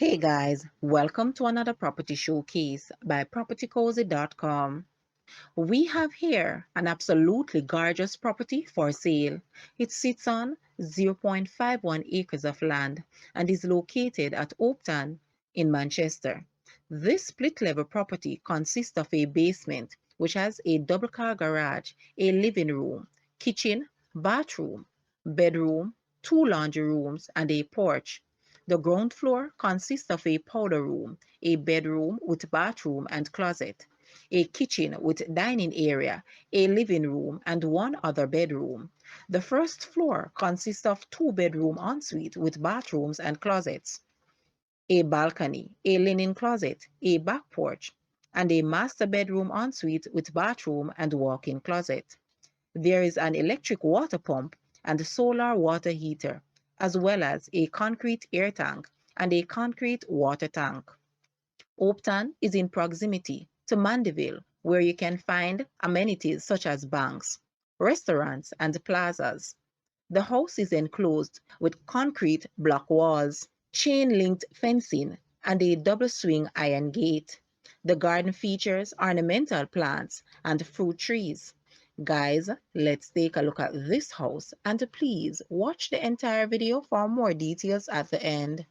Hey guys, welcome to another property showcase by propertycozy.com. We have here an absolutely gorgeous property for sale. It sits on 0.51 acres of land and is located at Hopeton in Manchester. This split-level property consists of a basement which has a double-car garage, a living room, kitchen, bathroom, bedroom, two laundry rooms, and a porch. The ground floor consists of a powder room, a bedroom with bathroom and closet, a kitchen with dining area, a living room, and one other bedroom. The first floor consists of two-bedroom ensuite with bathrooms and closets, a balcony, a linen closet, a back porch, and a master bedroom ensuite with bathroom and walk-in closet. There is an electric water pump and a solar water heater, as well as a concrete air tank and a concrete water tank. Hopeton is in proximity to Mandeville, where you can find amenities such as banks, restaurants, and plazas. The house is enclosed with concrete block walls, chain-linked fencing, and a double-swing iron gate. The garden features ornamental plants and fruit trees. Guys, let's take a look at this house and please watch the entire video for more details at the end.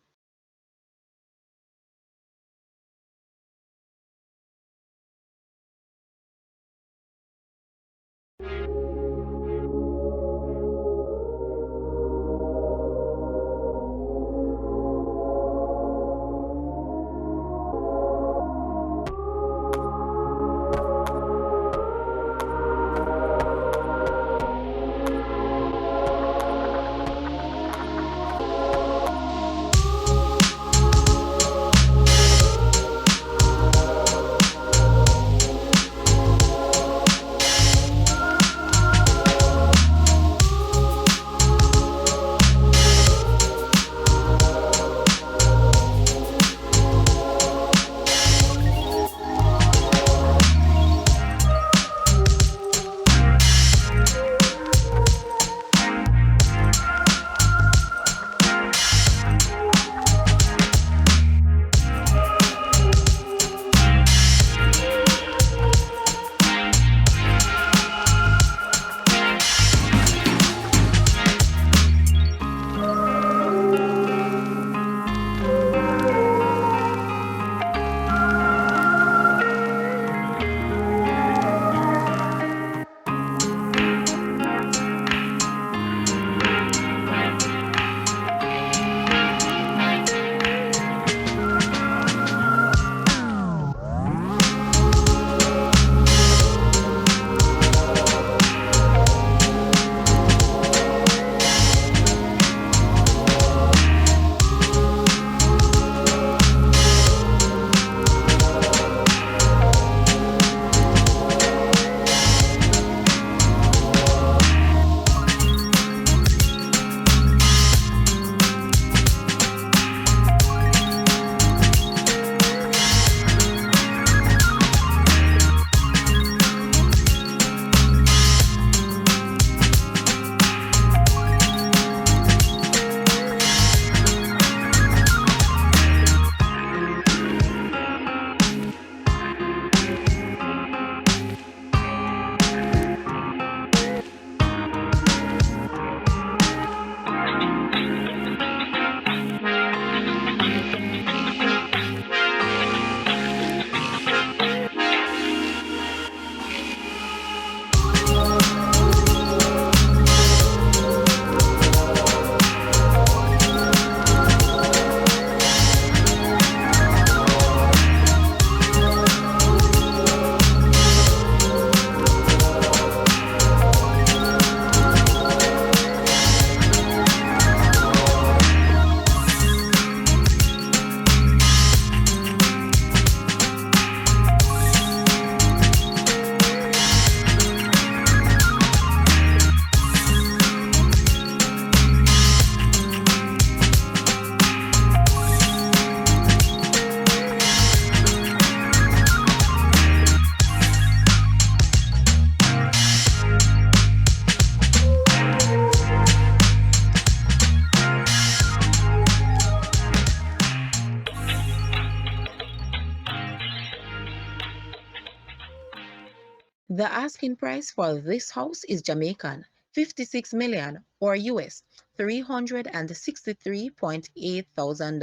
The asking price for this house is Jamaican, 56 million or US $363.8 thousand.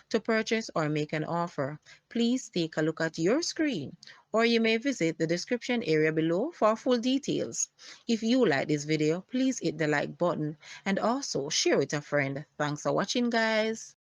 To purchase or make an offer, please take a look at your screen or you may visit the description area below for full details. If you like this video, please hit the like button and also share with a friend. Thanks for watching, guys.